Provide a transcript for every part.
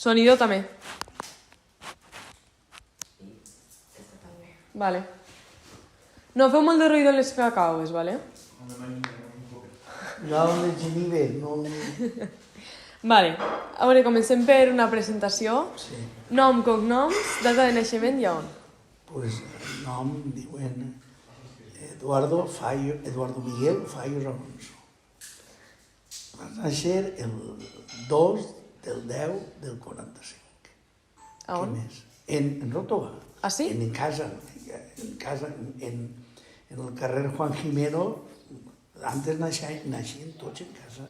Sonido també. Vale. No feu molt de ruïdo en les cacaues, vale? No, de Genive, no... Vale. A veure, comencem per una presentació. Sí. Nom, cognoms, data de naixement i a on? Pues el nom diuen Eduardo Miguel Fallos Alonso. Va néixer el 2 del 10 del 45. A on? Què més? En Ròtova. Ah, sí? En casa, en el carrer Juan Jimeno. Antes naixien tots en casa.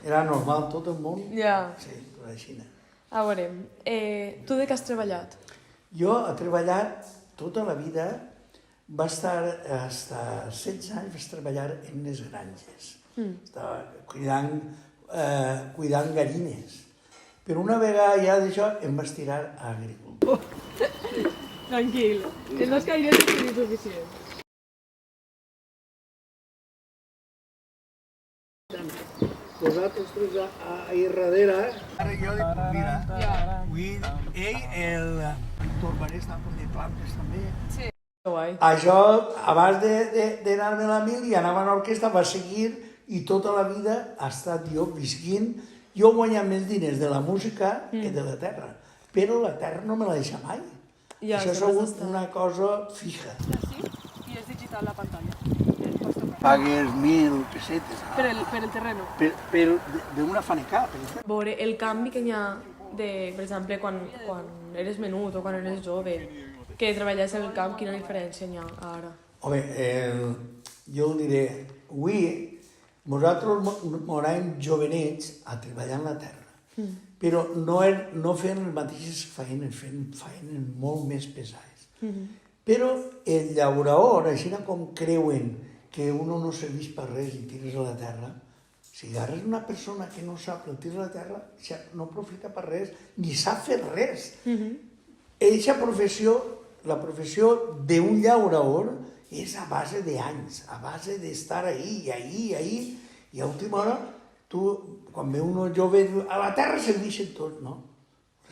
Era normal, tot el món. Ja. Sí, tot així. A veure, tu de què has treballat? Jo he treballat tota la vida, va estar fins 16 anys, vaig treballar en les granges. Estava cuidant gallines. Però una vegada ja d'això em vaig tirar a agricultura. Tranquil, que no és gaire suficient. Vosaltres tres ahir darrere. Ara jo dic, mira, el Víctor Marés està de plantes també. Sí. Guai. Això, abans d'anar-me a la mil i anava a l'orquestra, va seguir i tota la vida ha estat jo visquint. Jo guanyava més diners de la música que de la terra, però la terra no me la deixa mai. Ja, això ha sigut una cosa fija. Sí? I és digital la pantalla. Pagues 1.000 pessetes. Per el terreno. D'una fanecada, per exemple. Veure, el canvi que hi ha de, per exemple, quan eres menut o quan eres jove, que treballaves en el camp, quina diferència hi ha ara? Home, jo ho diré, avui nosaltres moràvem jovenets a treballar en la terra, però no fent les mateixes feines, fent feines molt més pesades. Però el llaurador, així com creuen que uno no serveix per res i tires a la terra, si agarres una persona que no sap el tires a la terra, no aprofita per res, ni sap fer res. Eixa professió, la professió d'un llaurador, és a base d'anys, a base d'estar ahí, i a última hora, tu, quan ve un jove, a la terra serveixen tot, no? A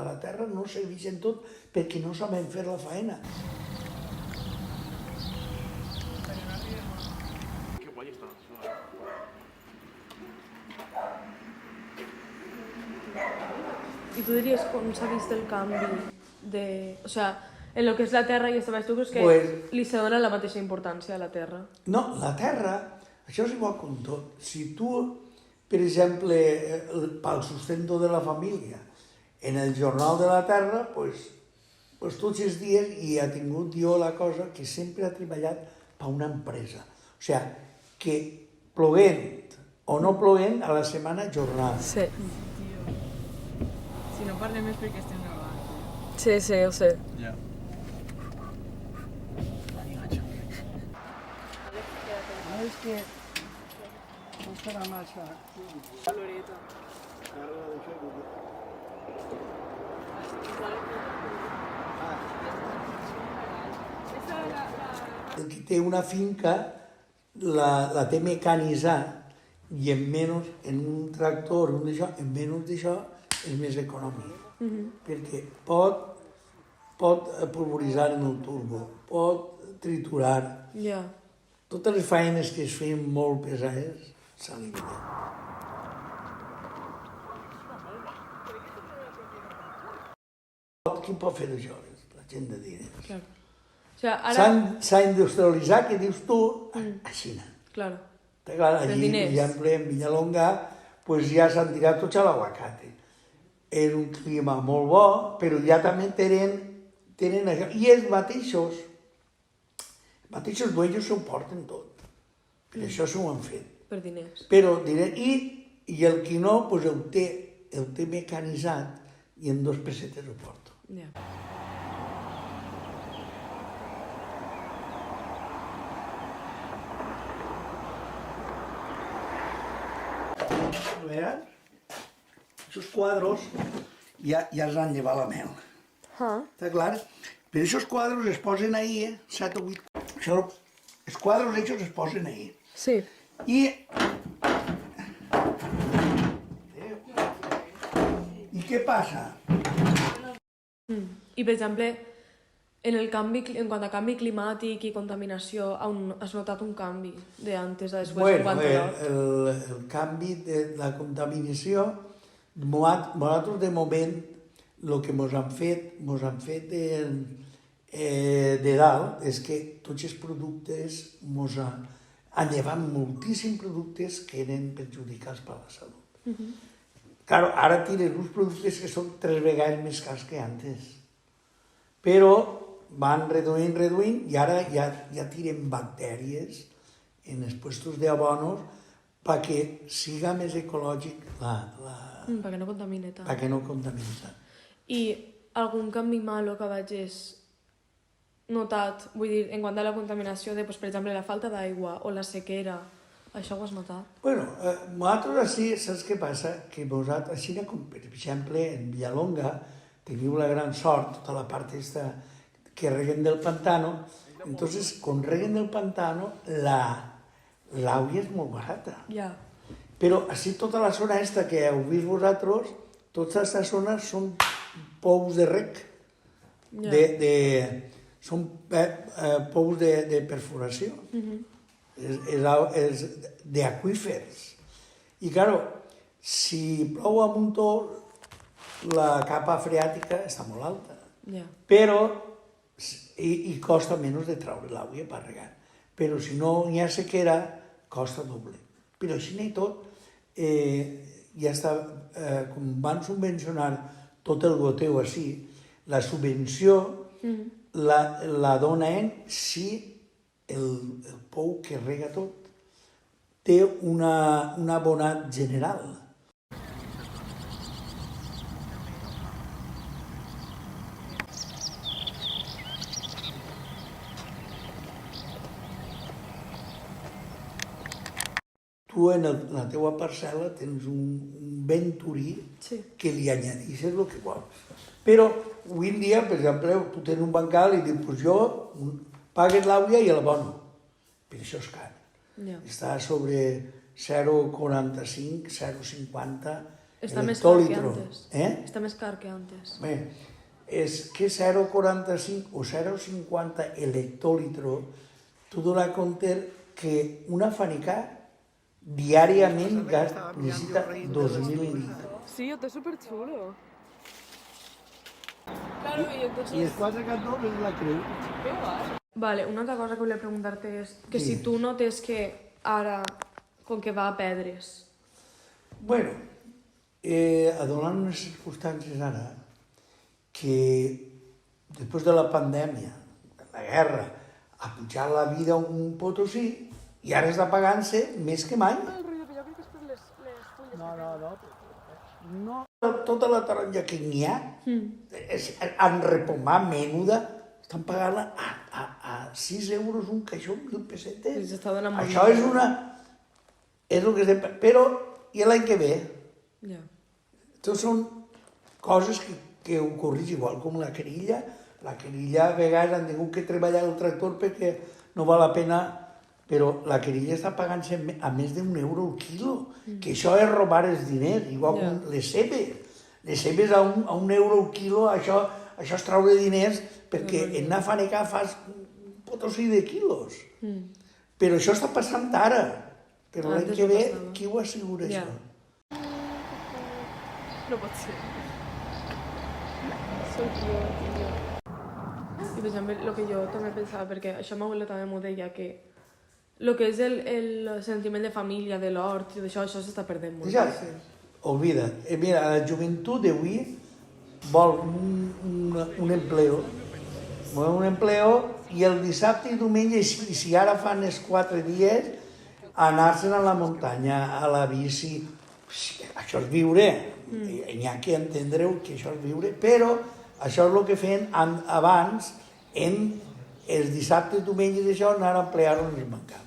la terra no serveixen tot perquè no saben fer la feina. I tu diries com s'ha vist el canvi de... O sigui, en el que és la terra i estaves tu, creus que li se dona la mateixa importància a la terra? No, la terra, això és igual com tot. Si tu, per exemple, pel sustento de la família, en el jornal de la terra, doncs tots els dies hi ha tingut jo la cosa que sempre ha treballat per una empresa. O sigui, que ploguent o no ploguent, a la setmana jornada. Sí. Si no parlem és perquè estem gravant. Sí, ho sé. Ja. És que no estarà massa... Floreta. El que té una finca la té mecanitzat i en un tractor, en menys d'això, és més econòmic. Perquè pot pulveritzar en el turbo, pot triturar. Ja. Totes les feines que es feien molt pesades s'eliminen. Qui pot fer això? La gent de diners. Clar. O sigui, ara... S'ha industrialitzat, que dius tu, a Xina. Claro. Allí, per exemple, en Villalonga, ja s'han tirat tots a l'aguacate. És un clima molt bo, però ja també tenen això. I els mateixos dueños s'ho porten tot. Per això s'ho han fet. Per diners. Però i el qui no, el té mecanitzat i en 2 pessetes ho porto. Ja. A veure, aquests quadros ja els han llevat la mel. Està clar? Però aquests quadros es posen ahí, 7 o 8. Això els quadres ells es posen ahí. Sí. I què passa? I, per exemple, en quant a canvi climàtic i contaminació, has notat un canvi d'antes a després? El canvi de la contaminació, nosaltres de moment, el que ens han fet de dalt és que tots els productes ens han llevat moltíssims productes que eren perjudicats per la salut. Claro, ara tires uns productes que són 3 vegades més cars que antes. Però van reduint i ara ja tiren bactèries en els puestos d'abonos perquè siga més ecològic perquè no contamina tant. perquè no contamini tant. I algun canvi malo que vagis notat, vull dir, en quant a la contaminació de, per exemple, la falta d'aigua o la sequera, això ho has notat? Bueno, nosaltres així, saps què passa? Que vosaltres, així com per exemple en Villalonga, teniu la gran sort, tota la part aquesta que reguen del pantano, entonces, con reguen del pantano, l'aigua és molt barata. Ja. Però així tota la zona esta que heu vist vosaltres, tota aquesta zona són pous de rec, són pous de perforació, és d'aqüífers. I, claro, si plou a muntó, la capa freàtica està molt alta, però i costa menys de treure l'aigua per regar. Però si no hi ha sequera, costa doble. Però així i tot, ja està, com van subvencionar tot el goteu així, la subvenció la donen si el pou que rega tot té un abonat general. Tu en la teua parcel·la tens un venturí que li añadixes el que vols. Però avui en dia, per exemple, tu tens un bancal i dius, pues jo pagues l'aigua i l'abono. Però això és car. Està sobre 0,45, 0,50 Està més car que antes. Està més car que antes. Bé, és que 0,45 o 0,50 hectolitro, tu dones compte que una fanica diàriament necessita 2.000 litres. Sí, está súper chulo. I els 4 cantons és la creu. Vale, una altra cosa que volia preguntar-te és que si tu notes que ara, com que va a pedres... Bueno, donant unes circumstàncies ara que després de la pandèmia, de la guerra, ha pujat la vida un Potosí i ara està pagant-se més que mai. No. Tota la taronja que n'hi ha, en repomar menuda, estan pagant-la a 6 euros un caixó, 1.000 pessetes. Això és una... És el que estem... Però, i l'any que ve? Tot són coses que ocorreix igual, com la querilla. La querilla, a vegades, han tingut que treballar el tractor perquè no val la pena... Però la querilla està pagant-se a més d'1 € el quilo, que això és robar els diners, igual com les cebes. Les cebes a 1 € el quilo, això és treure diners, perquè en una faneca fas un potosí de quilos. Però això està passant ara. Però l'any que ve, qui ho assegura, això? No pot ser. Soc jo. I, per exemple, el que jo també pensava, perquè això m'abuela també m'ho deia, que el que és el sentiment de família, de l'hort, i d'això, això s'està perdent molt. Ja, oblida't. Mira, la joventut d'avui vol un empleo. Vol un empleo i el dissabte i diumenge, si ara fan els 4 dies, anar-se'n a la muntanya, a la bici. Això és viure. N'hi ha que entendre-ho, que això és viure, però això és el que feien abans en els dissabtes, diumenges, això, anar a emplear-ho en els bancals.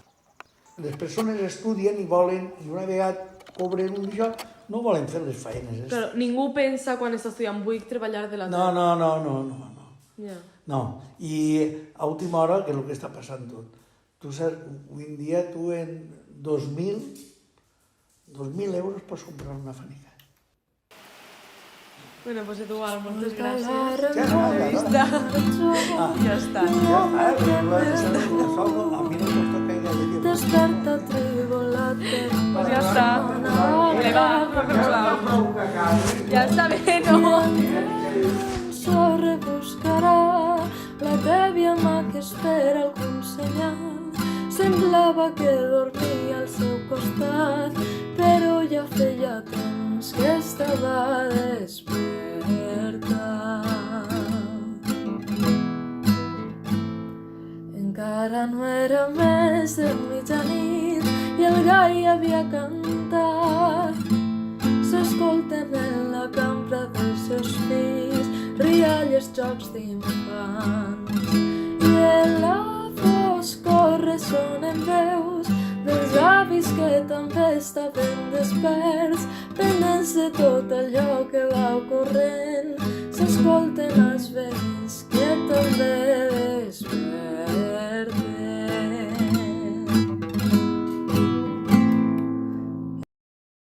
Les persones estudien i volen, i una vegada cobren un això, no volen fer les feines. Però ningú pensa quan està estudiant, vull treballar de la terra. No. No. I a última hora, que és el que està passant tot, Tu saps, avui en dia tu en 2.000 euros pots comprar una fanica. Bueno, pues Eduard, moltes Ja gràcies. no, Ja està. Ja està. A mi no em toca gaire de dir. Desperta tribolate. Pues ja està. Le va, ja està bé, no? S'ho rebuscarà la tèbia mà que espera algun senyal. Semblava que dormia al seu costat, però ja feia temps que estava desperta. Encara no era més de mitjanit i el gall havia cantat. S'escolten en la cambra dels seus fills rialles, jocs d'infants. I en la foscor ressonen veus dels avis que també estaven desperts, pendents de tot allò que va ocorrent. S'escolten